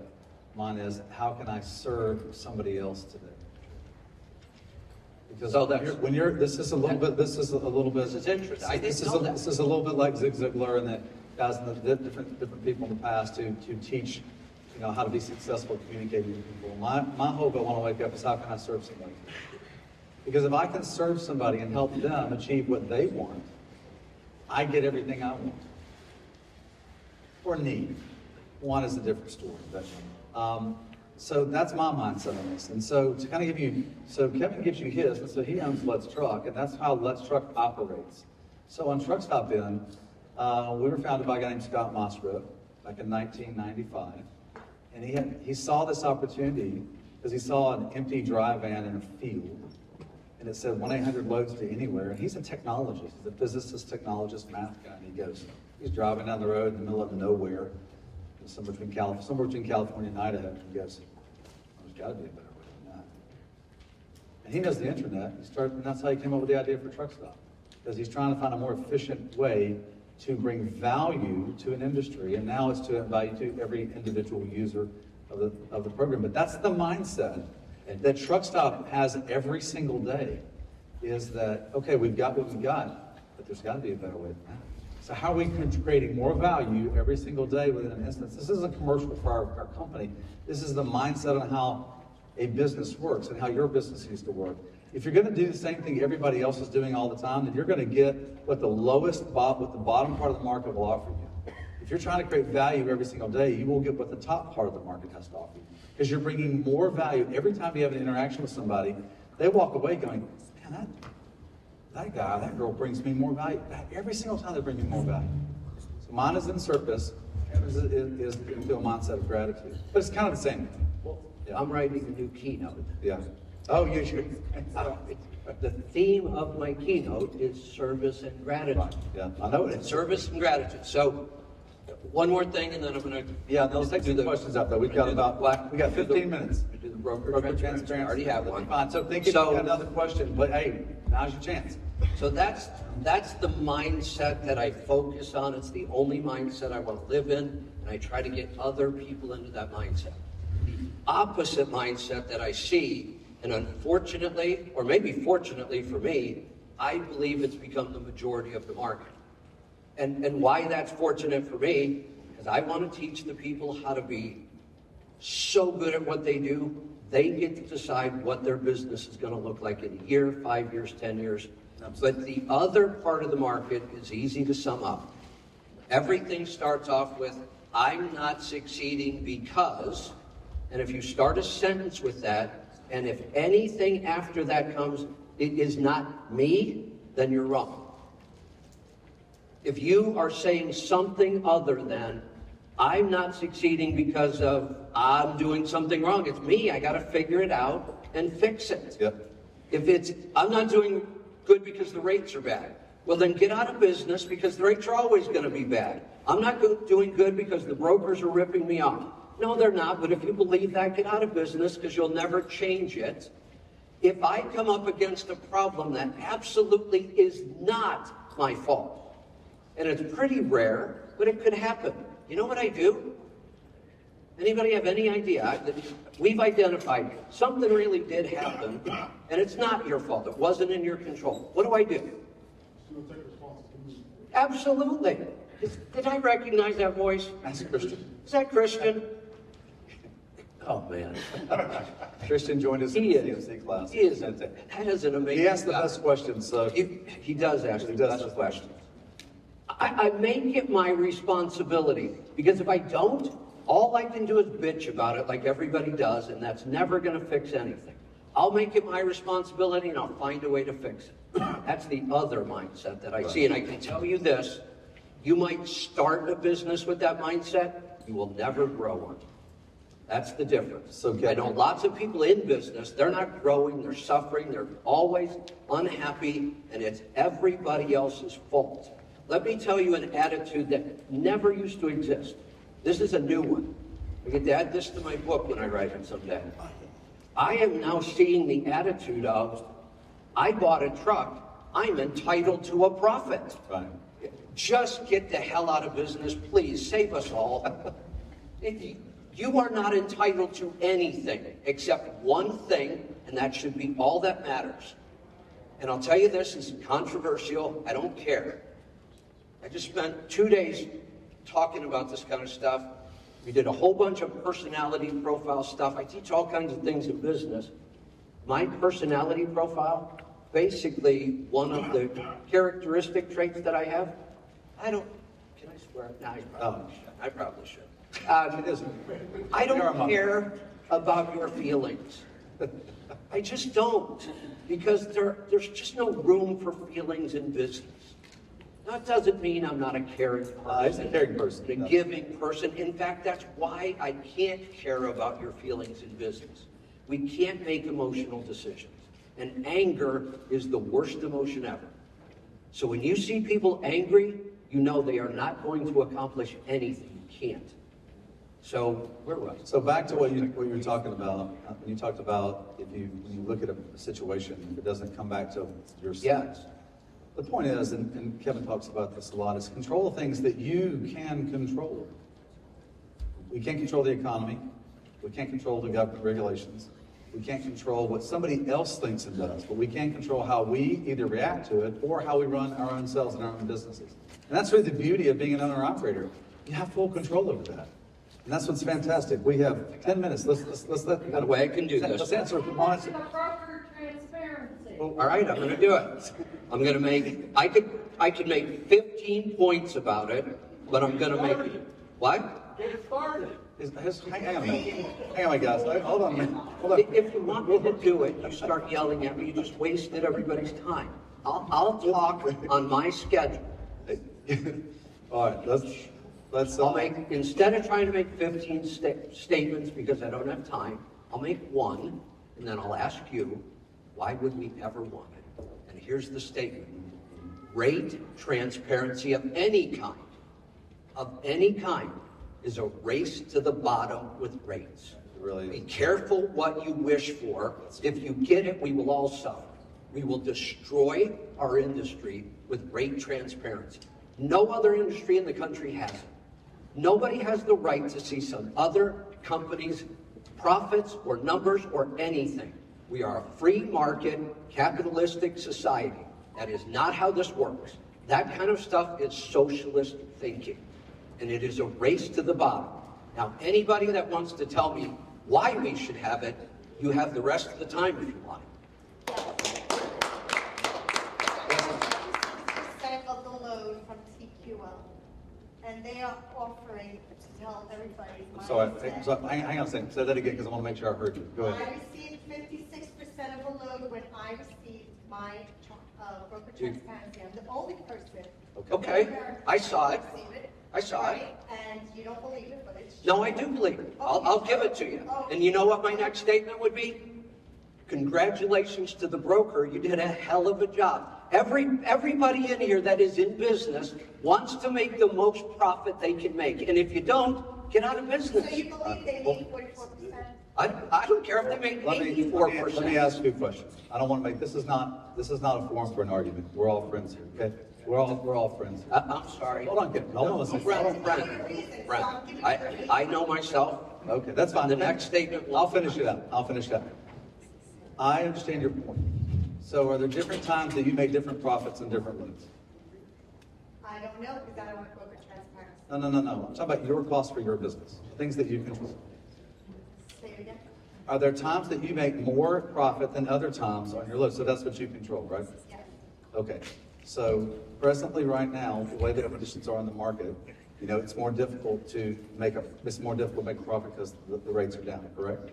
mine is, how can I serve somebody else today? Because this is a little bit. This is interesting. I didn't know that. This is a little bit like Zig Ziglar and the guys and the different people in the past to teach, how to be successful communicating with people. My hope I want to wake up is, how can I serve somebody? Because if I can serve somebody and help them achieve what they want, I get everything I want. Or need. One is a different story. But, so that's my mindset on this. And so to kind of give you, so Kevin gives you his, and so he owns Let's Truck, and that's how Let's Truck operates. So on Truckstop we were founded by a guy named Scott Mosrow back in 1995. And he saw this opportunity because he saw an empty dry van in a field. And it said 1-800-LOADS to anywhere. And he's a technologist. He's a physicist, technologist, math guy. And he's driving down the road in the middle of nowhere, somewhere between California and Idaho. And he goes, there's got to be a better way than that. And he knows the internet. And that's how he came up with the idea for Truckstop. Because he's trying to find a more efficient way to bring value to an industry. And now it's to add value to every individual user of the program. But that's the mindset that Truckstop has every single day, is that, okay, we've got what we've got, but there's got to be a better way than that. So how are we creating more value every single day within an instance? This isn't a commercial for our company. This is the mindset on how a business works and how your business needs to work. If you're going to do the same thing everybody else is doing all the time, then you're going to get what the bottom part of the market will offer you. If you're trying to create value every single day, you will get what the top part of the market has to offer you. Because you're bringing more value. Every time you have an interaction with somebody, they walk away going, man, that guy, that girl brings me more value. Every single time they bring me more value. So mine is in service, is into a mindset of gratitude. But it's kind of the same. Yeah. I'm writing a new keynote. Yeah. Oh, you should. The theme of my keynote is service and gratitude. Yeah, I know it is. Service and gratitude. So, one more thing, and then I'm going to. Yeah, let's take some questions out there. We've got we got 15 minutes. We do the broker transparency. I already have one. Fine. So think if you got another question, but hey, now's your chance. So that's the mindset that I focus on. It's the only mindset I want to live in, and I try to get other people into that mindset. The opposite mindset that I see, and unfortunately, or maybe fortunately for me, I believe it's become the majority of the market. And why that's fortunate for me, because I want to teach the people how to be so good at what they do, they get to decide what their business is going to look like in a year, 5 years, 10 years. But the other part of the market is easy to sum up. Everything starts off with, I'm not succeeding because, and if you start a sentence with that, and if anything after that comes, it is not me, then you're wrong. If you are saying something other than, I'm not succeeding because of I'm doing something wrong, it's me, I got to figure it out and fix it. Yep. If it's, I'm not doing good because the rates are bad, well then get out of business because the rates are always going to be bad. I'm not doing good because the brokers are ripping me off. No, they're not, but if you believe that, get out of business because you'll never change it. If I come up against a problem that absolutely is not my fault, and it's pretty rare, but it could happen. You know what I do? Anybody have any idea? We've identified something really did happen, and it's not your fault. It wasn't in your control. What do I do? Absolutely. Did I recognize that voice? That's Christian. Is that Christian? Oh, man. Christian joined us in the CMC class. He is. That is an amazing He asked the best questions, so. He does ask the best questions. I make it my responsibility, because if I don't, all I can do is bitch about it like everybody does, and that's never going to fix anything. I'll make it my responsibility, and I'll find a way to fix it. That's the other mindset that I see, and I can tell you this, you might start a business with that mindset, you will never grow one. That's the difference. So I know lots of people in business, they're not growing, they're suffering, they're always unhappy, and it's everybody else's fault. Let me tell you an attitude that never used to exist. This is a new one. I get to add this to my book when I write it someday. I am now seeing the attitude of, I bought a truck, I'm entitled to a profit. Right. Just get the hell out of business, please, save us all. You are not entitled to anything except one thing, and that should be all that matters. And I'll tell you this is controversial, I don't care. I just spent 2 days talking about this kind of stuff. We did a whole bunch of personality profile stuff. I teach all kinds of things in business. My personality profile, basically one of the characteristic traits that I have, can I swear? No, I probably should. I don't care about your feelings. I just don't, because there's just no room for feelings in business. That doesn't mean I'm not a caring person. He's a caring person. A giving person. In fact, that's why I can't care about your feelings in business. We can't make emotional decisions. And anger is the worst emotion ever. So when you see people angry, you know they are not going to accomplish anything. You can't. So where was it? So back to what you were talking about. When you talked about when you look at a situation, if it doesn't come back to your side. Yes. The point is, and Kevin talks about this a lot, is control the things that you can control. We can't control the economy. We can't control the government regulations. We can't control what somebody else thinks and does, but we can control how we either react to it or how we run our own selves and our own businesses. And that's really the beauty of being an owner-operator. You have full control over that. And that's what's fantastic. We have 10 minutes. Let's let. Got a way I can do Let's this. answer if we want The to. broker transparency. All right, I'm gonna do it. I'm gonna make, I could make 15 points about it, but I'm gonna make, what? Get started. Hang on a minute. Hang on, guys. Hold on a minute. Hold on. If you want me to do it, you start yelling at me, you just wasted everybody's time. I'll talk on my schedule. All right, let's. I'll make, instead of trying to make 15 statements because I don't have time, I'll make one, and then I'll ask you, why would we ever want it? And here's the statement. Rate transparency of any kind, is a race to the bottom with rates. Really Be is. careful what you wish for. If you get it, we will all suffer. We will destroy our industry with rate transparency. No other industry in the country has it. Nobody has the right to see some other company's profits or numbers or anything. We are a free market, capitalistic society. That is not how this works. That kind of stuff is socialist thinking. And it is a race to the bottom. Now, anybody that wants to tell me why we should have it, you have the rest of the time if you want. 6% of the load from TQL. And they are offering to tell everybody. Hang on a second. Say that again because I want to make sure I heard you. Go ahead. I received 56% of the load when I received my broker transparency. I'm the only person. Okay, I saw it. Receive it. I saw it. Right? And you don't believe it, but it's. No, I do believe it. I'll give it to you. And you know what my next statement would be? Congratulations to the broker. You did a hell of a job. Everybody in here that is in business wants to make the most profit they can make. And if you don't, get out of business. So you believe they need 44%? I don't care if they make Let me 84%. ask you a question. I don't want to make, this is not a forum for an argument. We're all friends here, okay? We're all friends. I'm sorry. Hold on, hold on a second. Brent, I know myself. Okay, that's fine. The next statement will. I'll finish it up. I understand your point. So are there different times that you make different profits in different loads? I don't know, because I don't want broker transparency. No. I'm talking about your costs for your business, things that you control. Say it again. Are there times that you make more profit than other times on your load? So that's what you control, right? Yes. Okay. So presently, right now, the way the conditions are in the market, it's more difficult to make a profit because the rates are down, correct?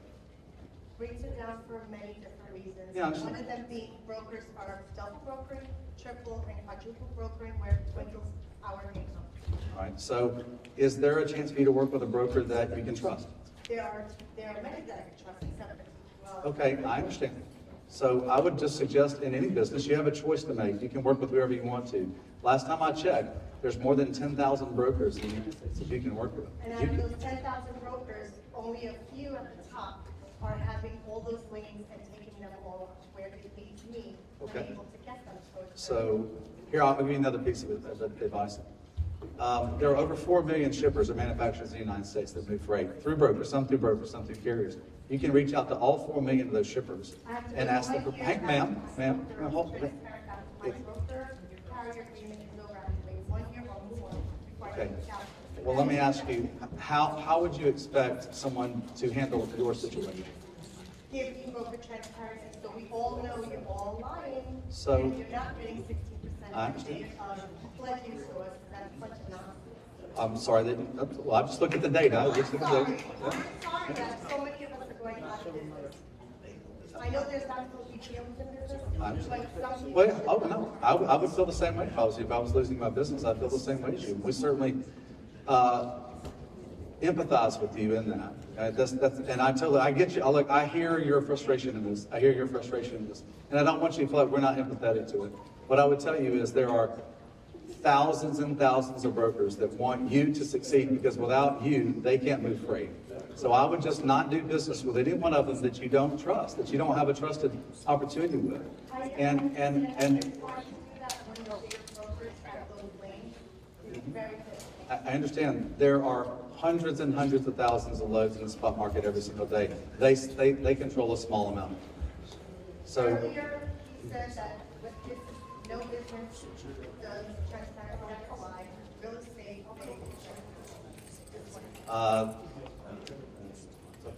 Rates are down for many different reasons. Yeah, I understand. One of them being brokers are double brokering, triple and quadruple brokering, where it dwindles our income. All right. So is there a chance for you to work with a broker that you can trust? There are many that I can trust, except for, Okay, I understand. So I would just suggest in any business, you have a choice to make. You can work with whoever you want to. Last time I checked, there's more than 10,000 brokers in the United States that you can work with. and out of those 10,000 brokers, only a few at the top are having all those lanes and taking them all where they lead me. Okay. I'm able to get them. So here, I'll give you another piece of advice. There are over 4 million shippers or manufacturers in the United States that move freight through brokers, some through carriers. You can reach out to all 4 million of those shippers and ask them for, hey, ma'am, hold on. My broker carrier agreement is over, I have to wait 1 year or more before I Okay. can count. Well, let me ask you, how would you expect someone to handle your situation? Give me broker transparency, so we all know you're all lying. So- And you're not getting 60%. I understand. Pledging to us, that's a bunch of nonsense. I'm sorry, well, I just looked at the data. I just looked at the Sorry, data. I'm sorry that so many of us are going out of business. I know there's not supposed to be feelings in business, I understand. but some people. Well, oh, no, I would feel the same way if I was losing my business. I'd feel the same way as you. We certainly empathize with you in that. And I get you. I hear your frustration in this. And I don't want you to feel like we're not empathetic to it. What I would tell you is there are thousands and thousands of brokers that want you to succeed because without you, they can't move freight. So I would just not do business with any one of them that you don't trust, that you don't have a trusted opportunity with. And I understand there are hundreds and hundreds of thousands of loads in the spot market every single day. They control a small amount. So Earlier, he said that with this, no business does transparent apply, real estate,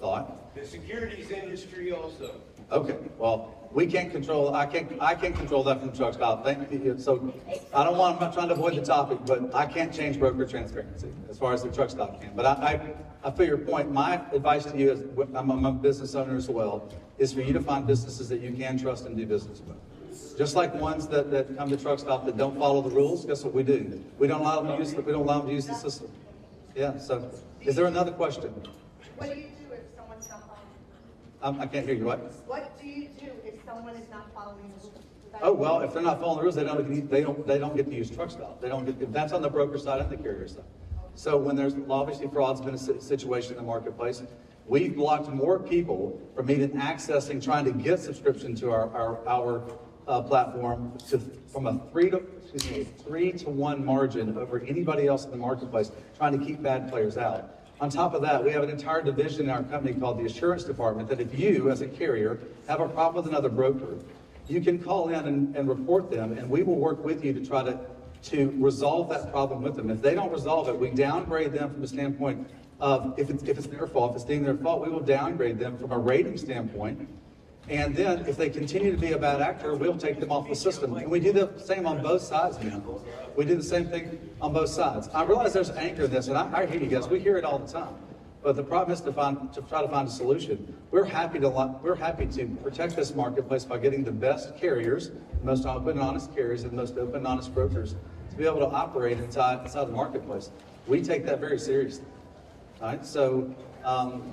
thought. The securities industry also. Okay, well, we can't control, I can't control that from Truckstop. Thank you. So I don't want, I'm not trying to avoid the topic, but I can't change broker transparency as far as the Truckstop can. But I feel your point. My advice to you is, I'm a business owner as well, is for you to find businesses that you can trust and do business with. Just like ones that come to Truckstop that don't follow the rules, guess what we do? We don't allow them to use, we don't allow them to use the system. Yeah, so, is there another question? What do you do if someone's not following? I can't hear you, what? What do you do if someone is not following the rules? Oh, well, if they're not following the rules, they don't get to use Truckstop. They don't get, that's on the broker side and the carrier side. So when there's, obviously fraud's been a situation in the marketplace, we've blocked more people from even accessing, trying to get subscription to our platform from a 3-to-1 margin over anybody else in the marketplace, trying to keep bad players out. On top of that, we have an entire division in our company called the Assurance Department that if you, as a carrier, have a problem with another broker, you can call in and report them, and we will work with you to try to resolve that problem with them. If they don't resolve it, we downgrade them from a standpoint of, if it's their fault, if it's deemed their fault, we will downgrade them from a rating standpoint. And then if they continue to be a bad actor, we'll take them off the system. And we do the same on both sides, man. We do the same thing on both sides. I realize there's anger in this, and I hear you guys, we hear it all the time. But the problem is to try to find a solution. We're happy to protect this marketplace by getting the best carriers, the most open and honest carriers, and the most open and honest brokers to be able to operate inside the marketplace. We take that very seriously. All right, so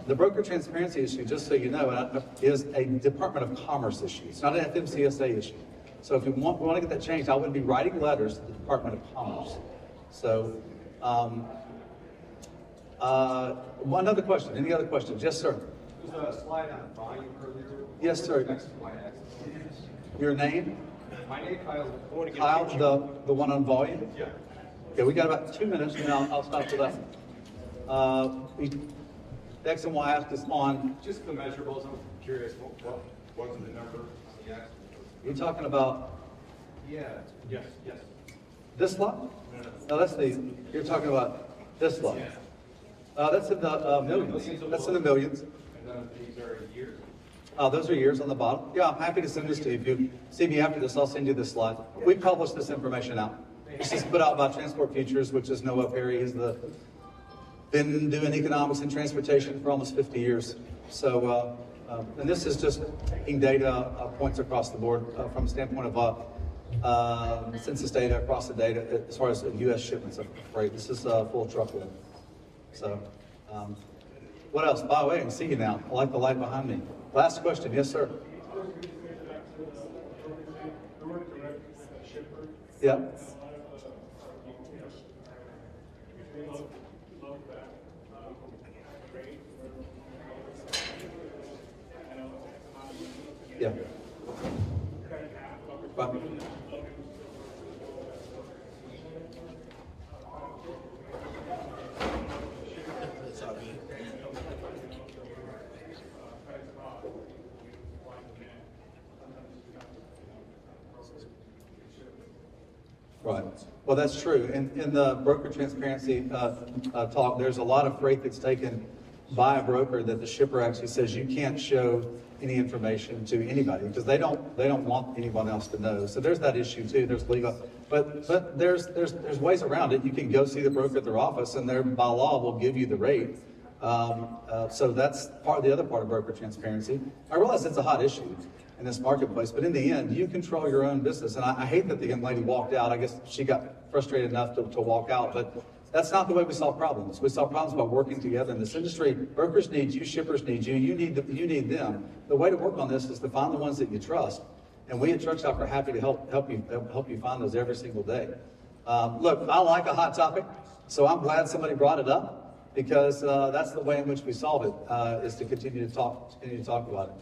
the broker transparency issue, just so you know, is a Department of Commerce issue. It's not an FMCSA issue. So if we want to get that changed, I would be writing letters to the Department of Commerce. So, another question, any other questions? Yes, sir. There's a slide on volume earlier. Yes, sir. Next to my ex. Your name? My name, Kyle. I want to get a Kyle, picture. the one on volume? Yeah. Okay, we got about 2 minutes, and I'll stop for that. X and Y axis on, Just the measurables. I'm curious. What was the number? Yes. you're talking about Yeah. Yes. Yes. this lot? No, you're talking about this lot. That's in the millions. That's in the millions. And then these are years. Those are years on the bottom. Yeah, I'm happy to send this to you. If you see me after this, I'll send you this slide. We publish this information out. This is put out by Transport Futures, which is Noah Perry. He's been doing economics and transportation for almost 50 years. So, and this is just taking data points across the board from a standpoint of census data across the data as far as U.S. shipments of freight. This is full truckload. So, what else? By the way, I can see you now. I like the light behind me. Last question. Yes, sir. Yeah. Yeah. Right. Right. Well, that's true. In the broker transparency talk, there's a lot of freight that's taken by a broker that the shipper actually says you can't show any information to anybody because they don't want anyone else to know. So there's that issue too. There's legal, but there's ways around it. You can go see the broker at their office, and they by law will give you the rate. So that's the other part of broker transparency. I realize it's a hot issue in this marketplace, but in the end, you control your own business. And I hate that the young lady walked out. I guess she got frustrated enough to walk out, but that's not the way we solve problems. We solve problems by working together in this industry. Brokers need you, shippers need you, you need them. The way to work on this is to find the ones that you trust. And we at Truckstop are happy to help you find those every single day. Look, I like a hot topic, so I'm glad somebody brought it up because that's the way in which we solve it, is to continue to talk about it.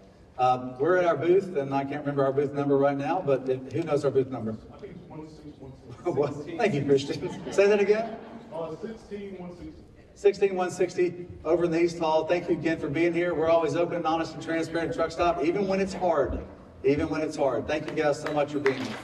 We're at our booth, and I can't remember our booth number right now, but who knows our booth number? I think it's 16160. Thank you, Christian. Say that again? 16160. 16160 over in the East Hall. Thank you again for being here. We're always open, honest, and transparent at Truckstop, even when it's hard. Even when it's hard. Thank you guys so much for being here.